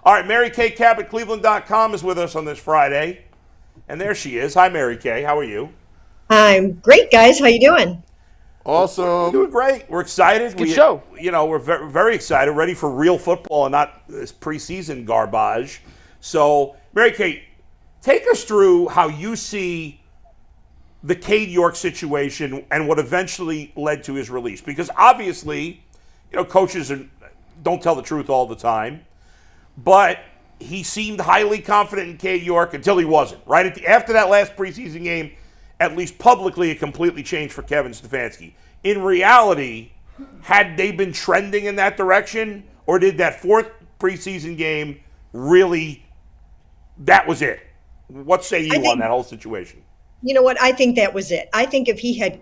All right, Mary Kay Cabot, Cleveland.com is with us on this Friday. And there she is. Hi, Mary Kay. How are you? I'm great, guys. How you doing? We're doing great. We're excited. Good show. We're very, very excited, ready for real football and not this preseason garbage. So, Mary Kay, take us through how you see the Cade York situation and what eventually led to his release. Because obviously, coaches don't tell the truth all the time, but he seemed highly confident in Cade York until he wasn't. Right after that last preseason game, at least publicly, it completely changed for Kevin Stefanski. In reality, had they been trending in that direction, or did that fourth preseason game really, that was it? What say you on that whole situation? You know what? I think that was it. I think if he had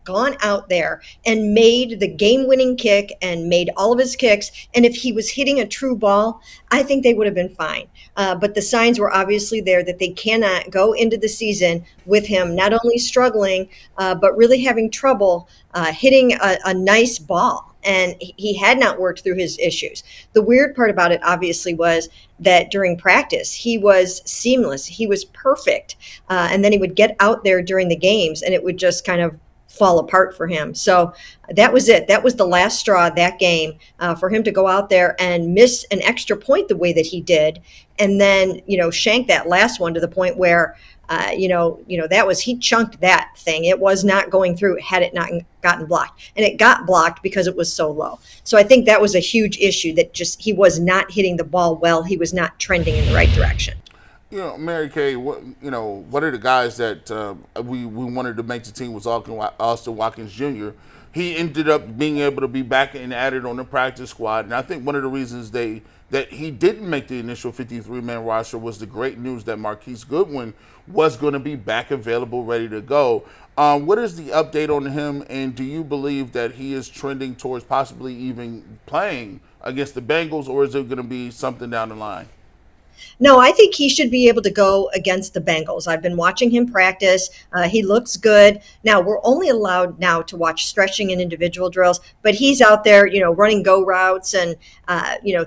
gone out there and made the game-winning kick and made all of his kicks, and if he was hitting a true ball, I think they would have been fine. But the signs were obviously there that they cannot go into the season with him not only struggling, but really having trouble hitting a nice ball. And he had not worked through his issues. The weird part about it, obviously, was that during practice, he was seamless. He was perfect. And then he would get out there during the games, and it would just kind of fall apart for him. So that was it. That was the last straw that game for him to go out there and miss an extra point the way that he did. And then, shank that last one to the point where, that was, he chunked that thing. It was not going through had it not gotten blocked. And it got blocked because it was so low. So I think that was a huge issue, that just he was not hitting the ball well. He was not trending in the right direction. Mary Kay, one of the guys that we wanted to make the team was Austin Watkins Jr. He ended up being able to be back and added on the practice squad. And I think one of the reasons that he didn't make the initial 53-man roster was the great news that Marquis Goodwin was going to be back available, ready to go. What is the update on him, and do you believe that he is trending towards possibly even playing against the Bengals, or is it going to be something down the line? No, I think he should be able to go against the Bengals. I've been watching him practice. He looks good. Now, we're only allowed now to watch stretching and individual drills, but he's out there, running go routes and,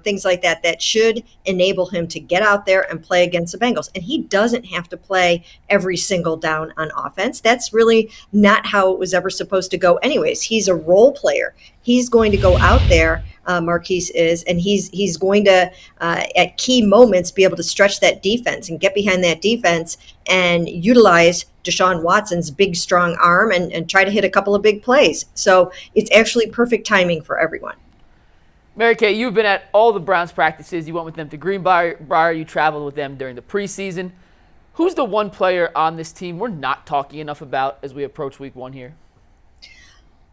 things like that, that should enable him to get out there and play against the Bengals. And he doesn't have to play every single down on offense. That's really not how it was ever supposed to go anyways. He's a role player. He's going to go out there, Marquise is, and he's going to, at key moments, be able to stretch that defense and get behind that defense and utilize Deshaun Watson's big, strong arm and try to hit a couple of big plays. So it's actually perfect timing for everyone. Mary Kay, you've been at all the Browns practices. You went with them to Greenbrier. You traveled with them during the preseason. Who's the one player on this team we're not talking enough about as we approach week one here?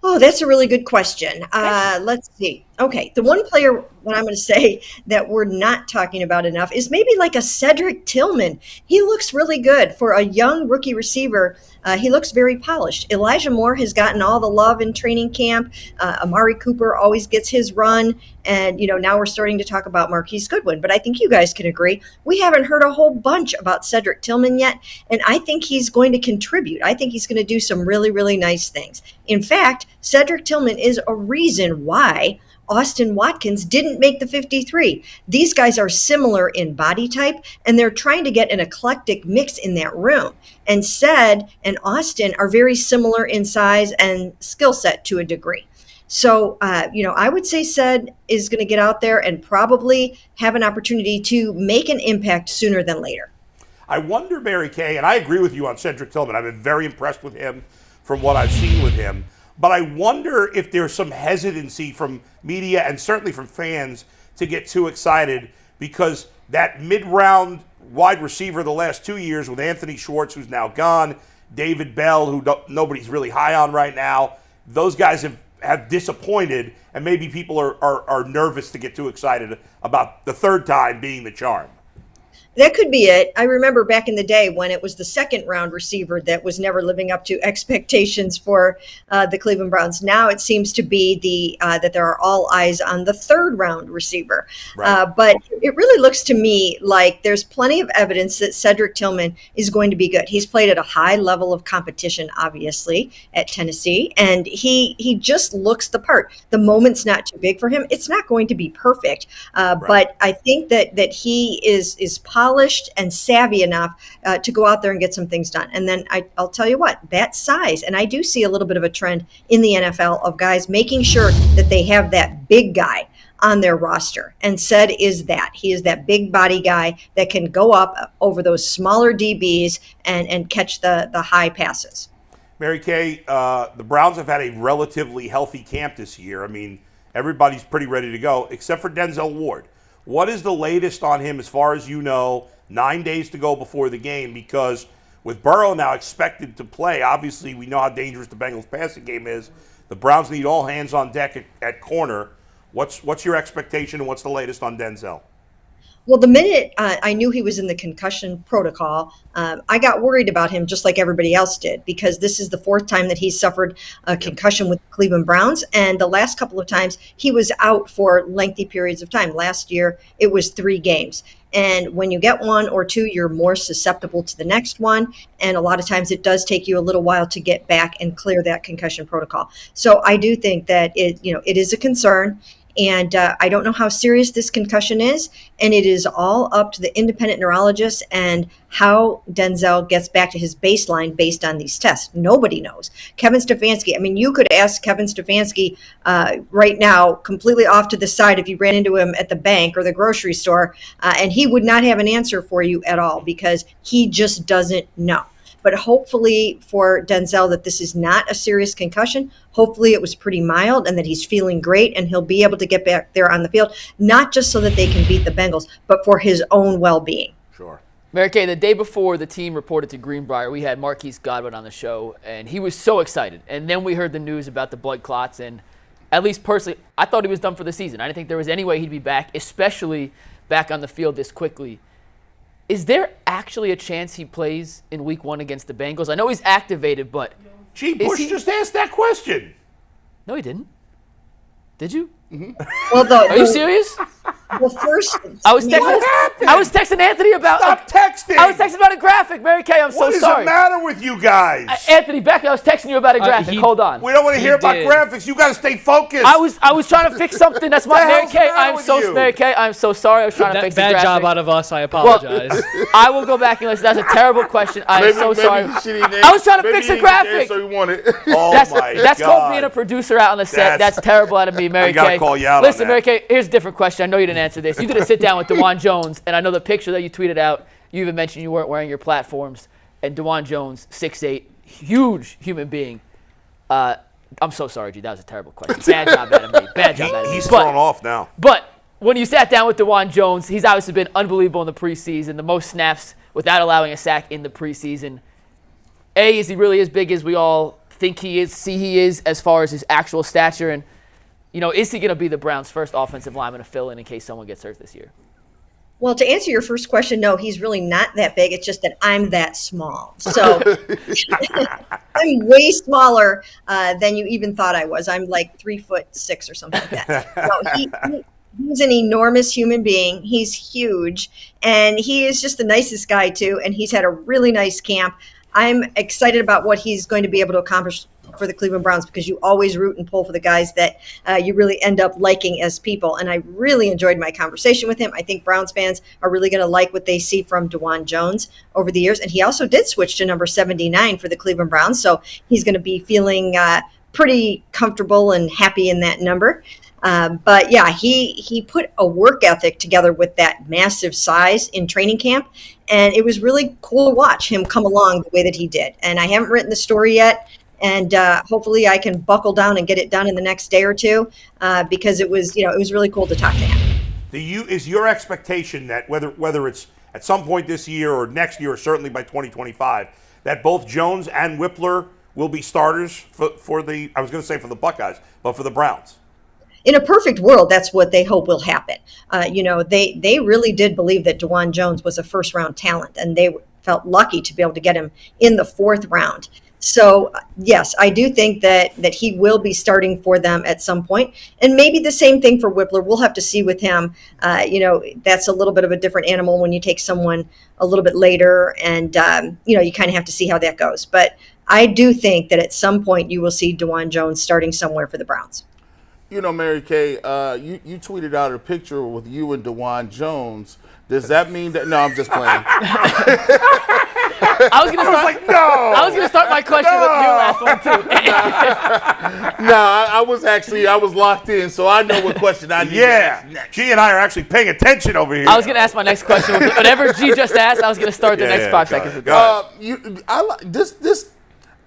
Oh, that's a really good question. Let's see. Okay, the one player, what I'm going to say that we're not talking about enough is maybe like a Cedric Tillman. He looks really good for a young rookie receiver. He looks very polished. Elijah Moore has gotten all the love in training camp. Amari Cooper always gets his run. And, now we're starting to talk about Marquis Goodwin. But I think you guys can agree, we haven't heard a whole bunch about Cedric Tillman yet. And I think he's going to contribute. I think he's going to do some really, really nice things. In fact, Cedric Tillman is a reason why Austin Watkins didn't make the 53. These guys are similar in body type, and they're trying to get an eclectic mix in that room. And Ced and Austin are very similar in size and skill set to a degree. So, I would say Ced is going to get out there and probably have an opportunity to make an impact sooner than later. I wonder, Mary Kay, and I agree with you on Cedric Tillman. I've been very impressed with him from what I've seen with him. But I wonder if there's some hesitancy from media and certainly from fans to get too excited, because that mid-round wide receiver the last 2 years with Anthony Schwartz, who's now gone, David Bell, who nobody's really high on right now, those guys have disappointed, and maybe people are nervous to get too excited about the third time being the charm. That could be it. I remember back in the day when it was the second round receiver that was never living up to expectations for the Cleveland Browns. Now it seems to be that there are all eyes on the third round receiver. Right. But it really looks to me like there's plenty of evidence that Cedric Tillman is going to be good. He's played at a high level of competition, obviously, at Tennessee, and he just looks the part. The moment's not too big for him. It's not going to be perfect, but I think that he is polished and savvy enough to go out there and get some things done. And then I'll tell you what, that size, and I do see a little bit of a trend in the NFL of guys making sure that they have that big guy on their roster. And he is that big body guy that can go up over those smaller DBs and catch the high passes. Mary Kay, the Browns have had a relatively healthy camp this year. I mean, everybody's pretty ready to go, except for Denzel Ward. What is the latest on him as far as you know, 9 days to go before the game? Because with Burrow now expected to play, obviously we know how dangerous the Bengals passing game is. The Browns need all hands on deck at corner. What's your expectation and what's the latest on Denzel? Well, the minute I knew he was in the concussion protocol, I got worried about him just like everybody else did, because this is the fourth time that he's suffered a concussion with the Cleveland Browns. And the last couple of times he was out for lengthy periods of time. Last year, it was 3 games. And when you get 1 or 2, you're more susceptible to the next one. And a lot of times it does take you a little while to get back and clear that concussion protocol. So I do think that it is a concern. And I don't know how serious this concussion is. And it is all up to the independent neurologist and how Denzel gets back to his baseline based on these tests. Nobody knows. Kevin Stefanski, I mean, you could ask Kevin Stefanski right now, completely off to the side, if you ran into him at the bank or the grocery store, and he would not have an answer for you at all, because he just doesn't know. But hopefully for Denzel that this is not a serious concussion. Hopefully it was pretty mild and that he's feeling great and he'll be able to get back there on the field, not just so that they can beat the Bengals, but for his own well-being. Sure. Mary Kay, the day before the team reported to Greenbrier, we had Marquis Goodwin on the show, and he was so excited. And then we heard the news about the blood clots, and at least personally, I thought he was done for the season. I didn't think there was any way he'd be back, especially back on the field this quickly. Is there actually a chance he plays in Week 1 against the Bengals? I know he's activated, but... Gee, Bush just asked that question. No, he didn't. Did you? Well, Are you serious? The first, I was texting. What happened? I was texting Anthony about. Stop texting. I was texting about a graphic, Mary Kay. I'm so What is sorry. the matter with you guys? Anthony, back. I was texting you about a graphic. Hold on. We don't want to hear about did. graphics. You got to stay focused. I was trying to fix something. That's my The Mary hell's Kay. the matter with you? Mary Kay. I'm so sorry. I was trying to fix the Bad graphic. job out of us. I apologize. I will go back and listen. That's a terrible question. I'm so sorry. I was trying to fix a graphic. So you want it. Oh my That's God. called being a producer out on the set. That's terrible out of me, Mary I gotta Kay. call you out on Listen, that. Mary Kay, here's a different question. I know you didn't answer this. You did a sit down with Dawand Jones, and I know the picture that you tweeted out, you even mentioned you weren't wearing your platforms. And Dawand Jones, 6'8", huge human being. I'm so sorry, G. That was a terrible question. Bad job out of me. Bad job out of me. He's thrown off now. But when you sat down with Dawand Jones, he's obviously been unbelievable in the preseason, the most snaps without allowing a sack in the preseason. A, is he really as big as we all think he is, see he is, as far as his actual stature? And, is he going to be the Browns' first offensive lineman to fill in case someone gets hurt this year? Well, to answer your first question, no, he's really not that big. It's just that I'm that small. So I'm way smaller than you even thought I was. I'm like 3'6" or something like that. So he's an enormous human being. He's huge. And he is just the nicest guy, too. And he's had a really nice camp. I'm excited about what he's going to be able to accomplish for the Cleveland Browns, because you always root and pull for the guys that you really end up liking as people. And I really enjoyed my conversation with him. I think Browns fans are really going to like what they see from Dawand Jones over the years. And he also did switch to number 79 for the Cleveland Browns. So he's going to be feeling pretty comfortable and happy in that number. But yeah, he put a work ethic together with that massive size in training camp. And it was really cool to watch him come along the way that he did. And I haven't written the story yet. And hopefully I can buckle down and get it done in the next day or two, because it was really cool to talk to him. Is your expectation that whether it's at some point this year or next year, or certainly by 2025, that both Jones and Whippler will be starters for the, I was going to say for the Buckeyes, but for the Browns? in a perfect world, that's what they hope will happen. They really did believe that Dawand Jones was a first round talent, and they felt lucky to be able to get him in the 4th round. So yes, I do think that he will be starting for them at some point, and maybe the same thing for Whippler. We'll have to see with him. That's a little bit of a different animal when you take someone a little bit later, and you kind of have to see how that goes. But I do think that at some point you will see Dawand Jones starting somewhere for the Browns. Mary Kay, you tweeted out a picture with you and Dawand Jones. Does that mean that? No, I'm just playing. I was gonna start my question with your last one too. No, I was locked in, so I know what question I need to ask next. G and I are actually paying attention over here. I was gonna ask my next question. Whatever G just asked, I was gonna start the next 5 seconds with that.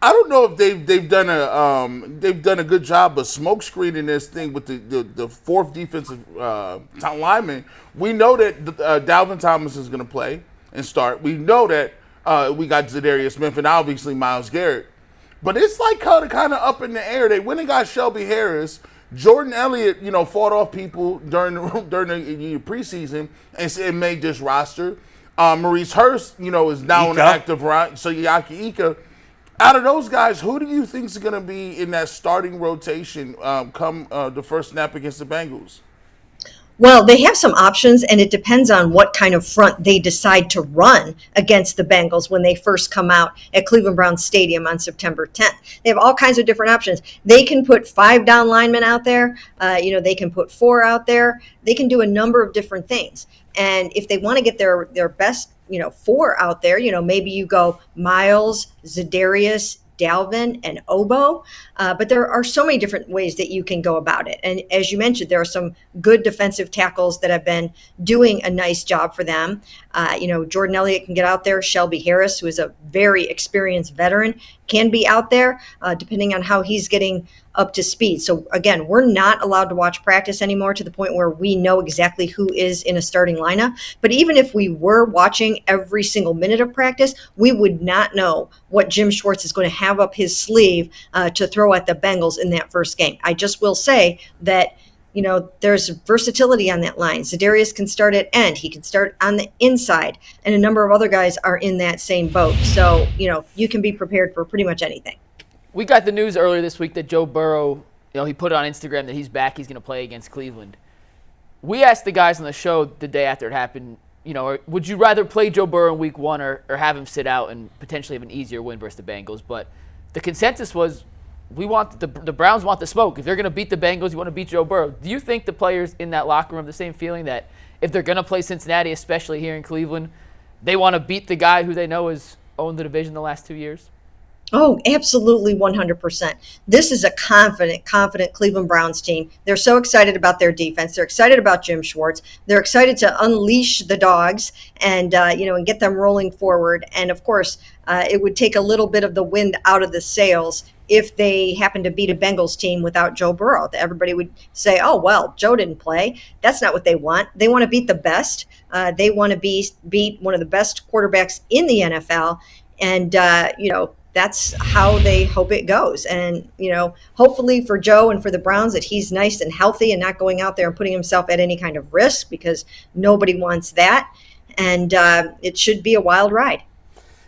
I don't know if they've done a good job of smoke screening this thing with the 4th defensive lineman. We know that Dalvin Thomas is going to play and start. We know that we got Za'Darius Smith and obviously Myles Garrett. But it's like kind of up in the air. They went and got Shelby Harris. Jordan Elliott, fought off people during the preseason and made this roster. Maurice Hurst, is now an active roster. So Yaki Ika. Out of those guys, who do you think is going to be in that starting rotation come the first snap against the Bengals? Well, they have some options, and it depends on what kind of front they decide to run against the Bengals when they first come out at Cleveland Browns Stadium on September 10th. They have all kinds of different options. They can put 5 down linemen out there. They can put 4 out there. They can do a number of different things. And if they want to get their best, 4 out there, maybe you go Myles, Za'Darius, Dalvin, and Obo. But there are so many different ways that you can go about it. And as you mentioned, there are some good defensive tackles that have been doing a nice job for them. Jordan Elliott can get out there. Shelby Harris, who is a very experienced veteran, can be out there depending on how he's getting up to speed. So again, we're not allowed to watch practice anymore to the point where we know exactly who is in a starting lineup. But even if we were watching every single minute of practice, we would not know what Jim Schwartz is going to have up his sleeve to throw at the Bengals in that first game. I just will say that there's versatility on that line. Za'Darius can start at end. He can start on the inside. And a number of other guys are in that same boat. So, you can be prepared for pretty much anything. We got the news earlier this week that Joe Burrow, he put it on Instagram that he's back. He's going to play against Cleveland. We asked the guys on the show the day after it happened, would you rather play Joe Burrow in week 1 or have him sit out and potentially have an easier win versus the Bengals? But the consensus was we want the Browns want the smoke. If they're going to beat the Bengals, you want to beat Joe Burrow. Do you think the players in that locker room have the same feeling that if they're going to play Cincinnati, especially here in Cleveland, they want to beat the guy who they know has owned the division the last 2 years? Oh, absolutely, 100%. This is a confident Cleveland Browns team. They're so excited about their defense. They're excited about Jim Schwartz. They're excited to unleash the dogs and get them rolling forward. And of course, it would take a little bit of the wind out of the sails if they happen to beat a Bengals team without Joe Burrow. Everybody would say, oh, well, Joe didn't play. That's not what they want. They want to beat the best. They want to beat one of the best quarterbacks in the NFL. And, that's how they hope it goes. And, hopefully for Joe and for the Browns that he's nice and healthy and not going out there and putting himself at any kind of risk, because nobody wants that. And it should be a wild ride.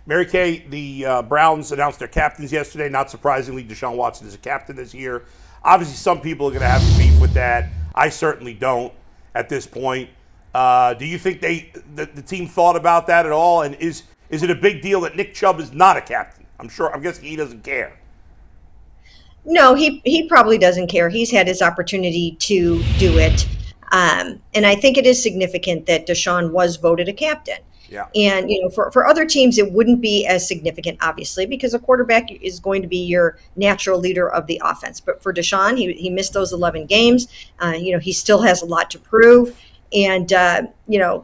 Mary Kay, the Browns announced their captains yesterday. Not surprisingly, Deshaun Watson is a captain this year. Obviously, some people are going to have beef with that. I certainly don't at this point. Do you think the team thought about that at all? And is it a big deal that Nick Chubb is not a captain? I'm guessing he doesn't care. No, he probably doesn't care. He's had his opportunity to do it. And I think it is significant that Deshaun was voted a captain. Yeah. And, for other teams, it wouldn't be as significant, obviously, because a quarterback is going to be your natural leader of the offense. But for Deshaun, he missed those 11 games. He still has a lot to prove. And,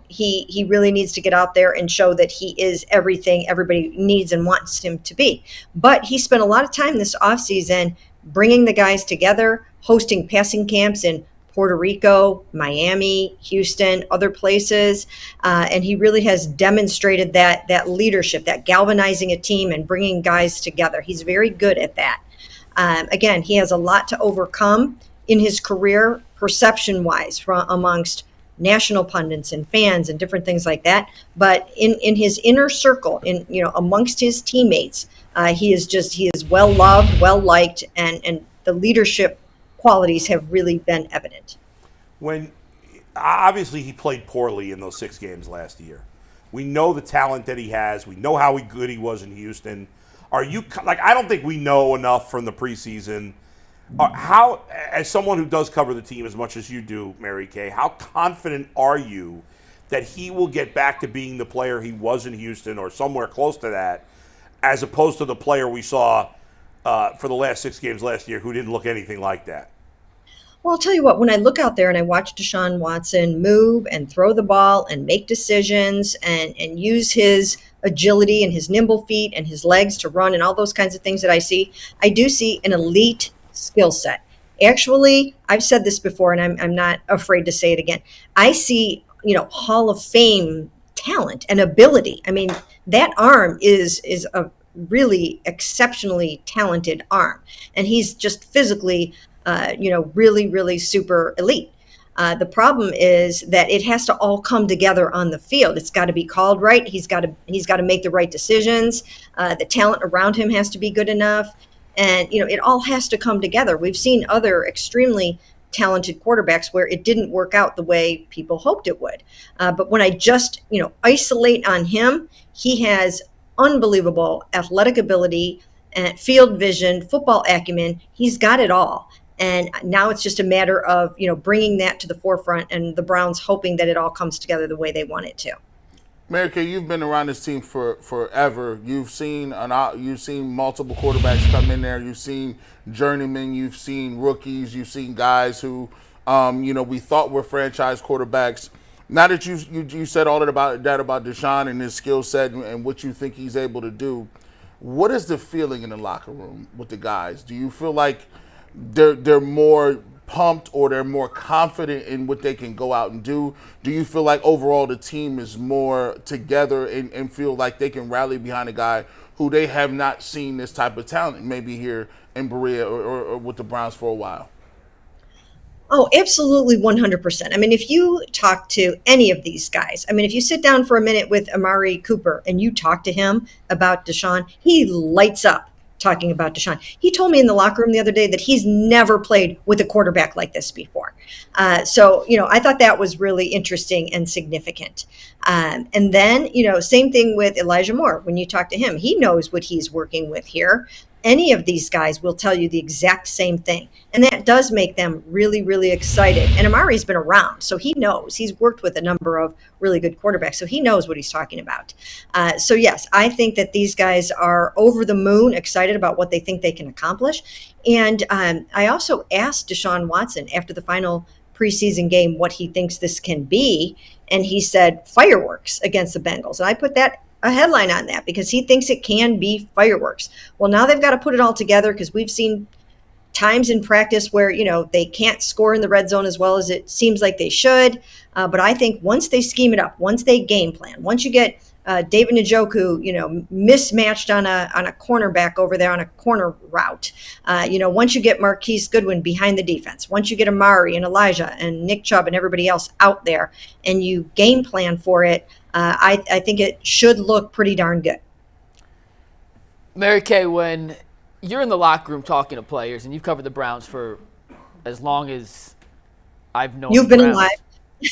he really needs to get out there and show that he is everything everybody needs and wants him to be. But he spent a lot of time this offseason bringing the guys together, hosting passing camps in Puerto Rico, Miami, Houston, other places. And he really has demonstrated that leadership, that galvanizing a team and bringing guys together. He's very good at that. Again, he has a lot to overcome in his career, perception-wise from amongst national pundits and fans and different things like that. But in his inner circle, amongst his teammates, he is well loved, well liked, and the leadership qualities have really been evident. When obviously he played poorly in those 6 games last year. We know the talent that he has. We know how good he was in Houston. Are you I don't think we know enough from the preseason. How, as someone who does cover the team as much as you do, Mary Kay, how confident are you that he will get back to being the player he was in Houston or somewhere close to that, as opposed to the player we saw for the last 6 games last year who didn't look anything like that? Well, I'll tell you what, when I look out there and I watch Deshaun Watson move and throw the ball and make decisions and use his agility and his nimble feet and his legs to run and all those kinds of things that I do see an elite skill set. Actually, I've said this before and I'm not afraid to say it again. I see, Hall of Fame talent and ability. I mean, that arm is a really exceptionally talented arm. And he's just physically really, really super elite. The problem is that it has to all come together on the field. It's got to be called right. He's got to make the right decisions. The talent around him has to be good enough. And, it all has to come together. We've seen other extremely talented quarterbacks where it didn't work out the way people hoped it would. But when I just, isolate on him, he has unbelievable athletic ability and field vision, football acumen. He's got it all. And now it's just a matter of, bringing that to the forefront and the Browns hoping that it all comes together the way they want it to. Mary Kay, you've been around this team for forever. You've seen multiple quarterbacks come in there. You've seen journeymen. You've seen rookies. You've seen guys who, we thought were franchise quarterbacks. Now that you said all that about Deshaun and his skill set and what you think he's able to do, what is the feeling in the locker room with the guys? Do you feel like they're more pumped or they're more confident in what they can go out and do? Do you feel like overall the team is more together and feel like they can rally behind a guy who they have not seen this type of talent maybe here in Berea or with the Browns for a while? Oh, absolutely 100%. I mean, if you talk to any of these guys, if you sit down for a minute with Amari Cooper and you talk to him about Deshaun, he lights up talking about Deshaun. He told me in the locker room the other day that he's never played with a quarterback like this before. So I thought that was really interesting and significant. And then, same thing with Elijah Moore. When you talk to him, he knows what he's working with here. Any of these guys will tell you the exact same thing. And that does make them really, really excited. And Amari's been around, so he knows. He's worked with a number of really good quarterbacks, so he knows what he's talking about. So, yes, I think that these guys are over the moon excited about what they think they can accomplish. And I also asked Deshaun Watson after the final preseason game what he thinks this can be. And he said fireworks against the Bengals. And I put a headline on that because he thinks it can be fireworks. Well, now they've got to put it all together because we've seen times in practice where, they can't score in the red zone as well as it seems like they should. But I think once they scheme it up, once they game plan, once you get David Njoku, mismatched on a cornerback over there on a corner route, once you get Marquis Goodwin behind the defense, once you get Amari and Elijah and Nick Chubb and everybody else out there and you game plan for it, I think it should look pretty darn good. Mary Kay, when you're in the locker room talking to players, and you've covered the Browns for as long as I've known You've the been Browns.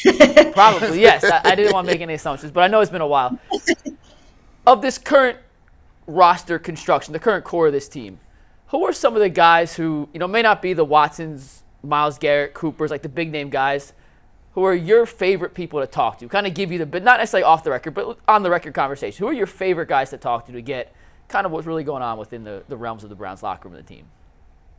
alive. Probably, yes. I didn't want to make any assumptions, but I know it's been a while. Of this current roster construction, the current core of this team, who are some of the guys who, may not be the Watsons, Myles Garrett, Coopers, like the big name guys, who are your favorite people to talk to? Kind of give you but not necessarily off the record, but on the record conversation. Who are your favorite guys to talk to get kind of what's really going on within the realms of the Browns locker room and the team?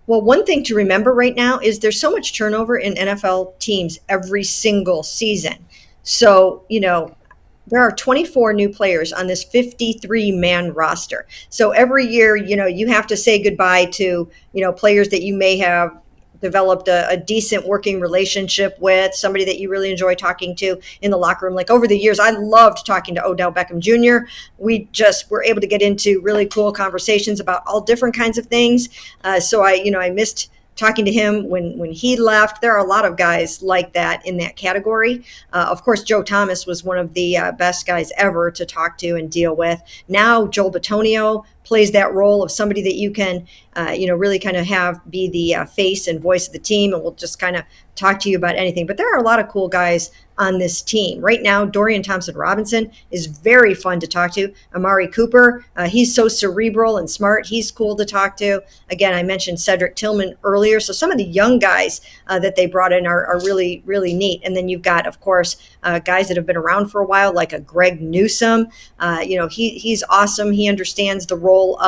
Well, one thing to remember right now is there's so much turnover in NFL teams every single season. So, there are 24 new players on this 53-man roster. So every year, you have to say goodbye to, players that you may have developed a decent working relationship with, somebody that you really enjoy talking to in the locker room. Like over the years, I loved talking to Odell Beckham Jr. We just were able to get into really cool conversations about all different kinds of things. So I missed talking to him when he left. There are a lot of guys like that in that category. Of course, Joe Thomas was one of the best guys ever to talk to and deal with. Now Joel Bitonio plays that role of somebody that you can, really kind of have be the face and voice of the team, and will just kind of talk to you about anything. But there are a lot of cool guys on this team. Right now, Dorian Thompson-Robinson is very fun to talk to. Amari Cooper, he's so cerebral and smart. He's cool to talk to. Again, I mentioned Cedric Tillman earlier. So some of the young guys that they brought in are really, really neat. And then you've got, of course, guys that have been around for a while, like a Greg Newsome. He's awesome. He understands the role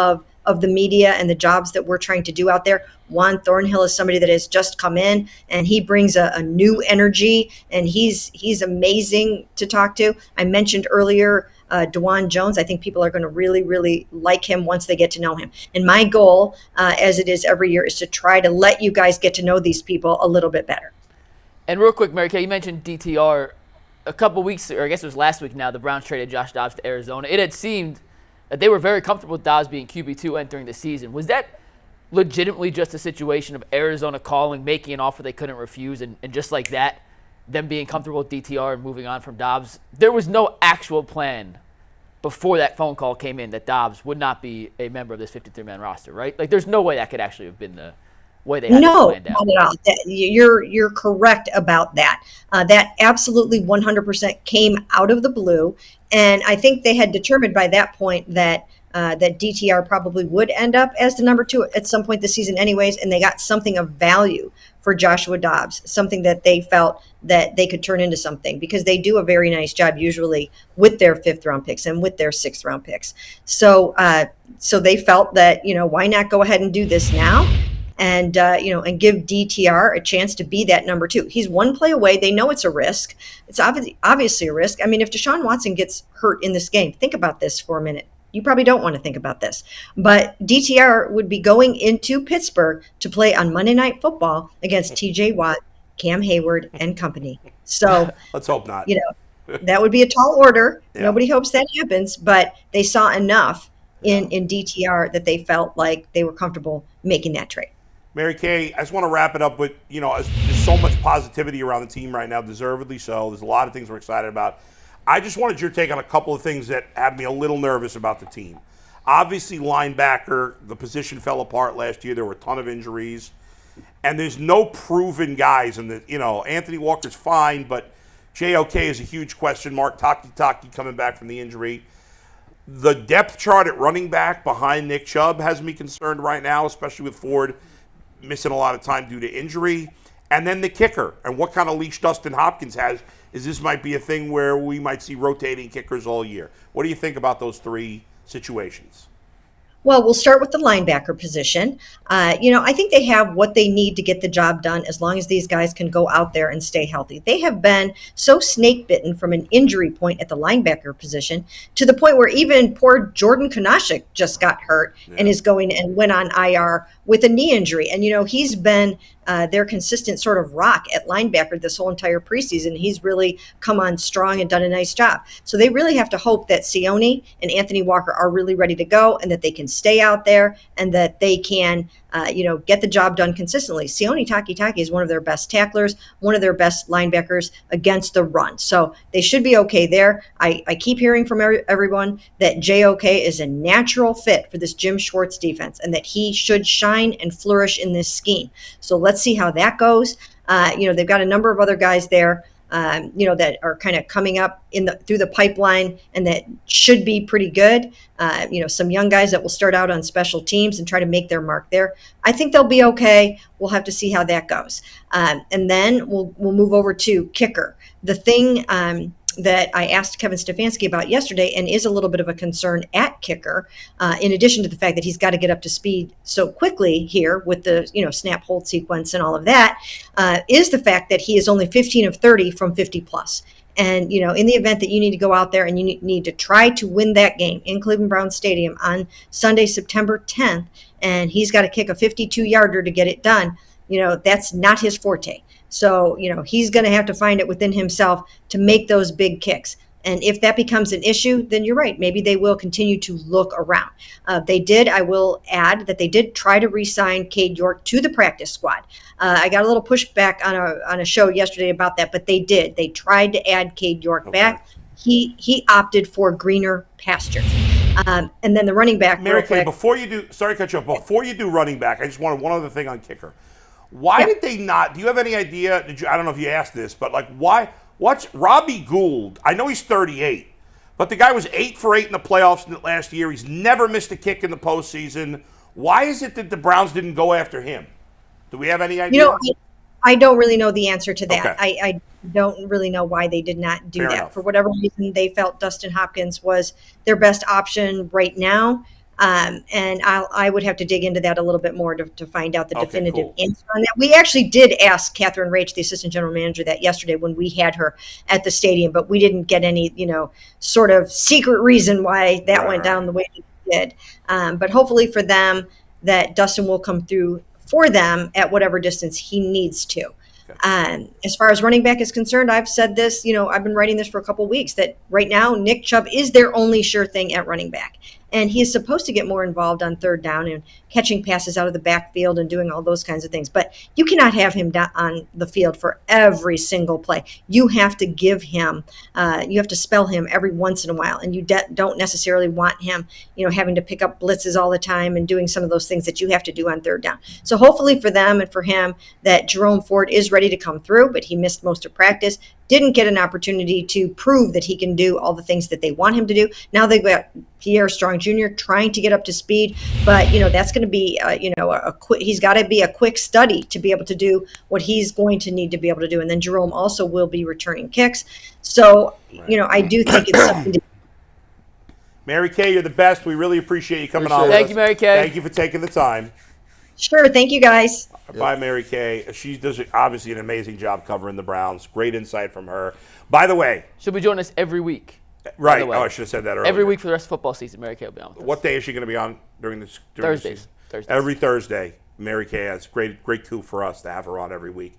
of the media and the jobs that we're trying to do out there. Juan Thornhill is somebody that has just come in, and he brings a new energy, and he's amazing to talk to. I mentioned earlier Dawand Jones. I think people are going to really, really like him once they get to know him. And my goal, as it is every year, is to try to let you guys get to know these people a little bit better. And real quick, Mary Kay, you mentioned DTR. A couple weeks, or I guess it was last week now, the Browns traded Josh Dobbs to Arizona. It had seemed that they were very comfortable with Dobbs being QB2 entering the season. Was that legitimately just a situation of Arizona calling, making an offer they couldn't refuse, and just like that, them being comfortable with DTR and moving on from Dobbs? There was no actual plan before that phone call came in that Dobbs would not be a member of this 53-man roster, right? Like, there's no way that could actually have been the way they had it planned out. No, not at all. You're correct about that. That absolutely 100% came out of the blue. And I think they had determined by that point that DTR probably would end up as the number 2 at some point this season anyways, and they got something of value for Joshua Dobbs, something that they felt that they could turn into something, because they do a very nice job usually with their 5th-round picks and with their 6th-round picks. So they felt that, why not go ahead and do this now? And give DTR a chance to be that number 2. He's one play away. They know it's a risk. It's obviously a risk. I mean, if Deshaun Watson gets hurt in this game, think about this for a minute. You probably don't want to think about this. But DTR would be going into Pittsburgh to play on Monday Night Football against TJ Watt, Cam Hayward, and company. So let's hope not. That would be a tall order. Yeah. Nobody hopes that happens, but they saw enough in DTR that they felt like they were comfortable making that trade. Mary Kay, I just want to wrap it up with, there's so much positivity around the team right now, deservedly so. There's a lot of things we're excited about. I just wanted your take on a couple of things that had me a little nervous about the team. Obviously, linebacker, the position fell apart last year. There were a ton of injuries. And there's no proven guys. And Anthony Walker's fine, but JOK is a huge question mark. Taki coming back from the injury. The depth chart at running back behind Nick Chubb has me concerned right now, especially with Ford missing a lot of time due to injury. And then the kicker, and what kind of leash Dustin Hopkins has, is this might be a thing where we might see rotating kickers all year. What do you think about those 3 situations? Well, we'll start with the linebacker position. I think they have what they need to get the job done as long as these guys can go out there and stay healthy. They have been so snake bitten from an injury point at the linebacker position to the point where even poor Jordan Konashik just got hurt and is going and went on IR with a knee injury. And, he's been their consistent sort of rock at linebacker this whole entire preseason. He's really come on strong and done a nice job. So they really have to hope that Sione and Anthony Walker are really ready to go and that they can stay out there and that they can, get the job done consistently. Sione Taki is one of their best tacklers, one of their best linebackers against the run. So they should be okay there. I keep hearing from everyone that JOK is a natural fit for this Jim Schwartz defense and that he should shine and flourish in this scheme. So let's see how that goes. They've got a number of other guys there, that are kind of coming up through the pipeline and that should be pretty good. Some young guys that will start out on special teams and try to make their mark there. I think they'll be okay. We'll have to see how that goes. And then we'll move over to kicker. The thing that I asked Kevin Stefanski about yesterday and is a little bit of a concern at kicker, in addition to the fact that he's got to get up to speed so quickly here with the snap hold sequence and all of that, is the fact that he is only 15 of 30 from 50 plus. And, in the event that you need to go out there and you need to try to win that game in Cleveland Browns Stadium on Sunday, September 10th, and he's got to kick a 52-yarder to get it done, that's not his forte. So, he's going to have to find it within himself to make those big kicks. And if that becomes an issue, then you're right. Maybe they will continue to look around. I will add that they did try to re-sign Cade York to the practice squad. I got a little pushback on a show yesterday about that, but they did. They tried to add Cade York back. He opted for greener pastures. And then the running back, Mary real quick. Kay, before you do, sorry to cut you off, before you do running back, I just wanted one other thing on kicker. Why did they not, do you have any idea, I don't know if you asked this, but like what's Robbie Gould, I know he's 38, but the guy was 8 for 8 in the playoffs last year. He's never missed a kick in the postseason. Why is it that the Browns didn't go after him? Do we have any idea? I don't really know the answer to that. Okay. I don't really know why they did not do Fair that. enough. For whatever reason, they felt Dustin Hopkins was their best option right now. And I would have to dig into that a little bit more to find out the definitive answer on that. We actually did ask Catherine Raich, the assistant general manager, that yesterday when we had her at the stadium, but we didn't get any, sort of secret reason why that went down the way it did. But hopefully for them, that Dustin will come through for them at whatever distance he needs to. As far as running back is concerned, I've said this, I've been writing this for a couple of weeks, that right now Nick Chubb is their only sure thing at running back. And he is supposed to get more involved on third down and catching passes out of the backfield and doing all those kinds of things. But you cannot have him on the field for every single play. You have to give him, you have to spell him every once in a while. And you don't necessarily want him, having to pick up blitzes all the time and doing some of those things that you have to do on third down. So hopefully for them and for him that Jerome Ford is ready to come through, but he missed most of practice. Didn't get an opportunity to prove that he can do all the things that they want him to do. Now they've got Pierre Strong Jr. trying to get up to speed, but that's going to be he's got to be a quick study to be able to do what he's going to need to be able to do. And then Jerome also will be returning kicks. So, I do think it's something to Mary Kay, you're the best. We really appreciate you coming on. Thank you, Mary Kay. Thank you for taking the time. Sure. Thank you, guys. Bye, Mary Kay. She does obviously an amazing job covering the Browns. Great insight from her. By the way, She'll be joining us every week. right? the way. Oh, I should have said that earlier. Every week for the rest of football season, Mary Kay will be on with us. What day is she going to be on during the Thursdays. season? Every Thursday. Mary Kay has great coup for us to have her on every week.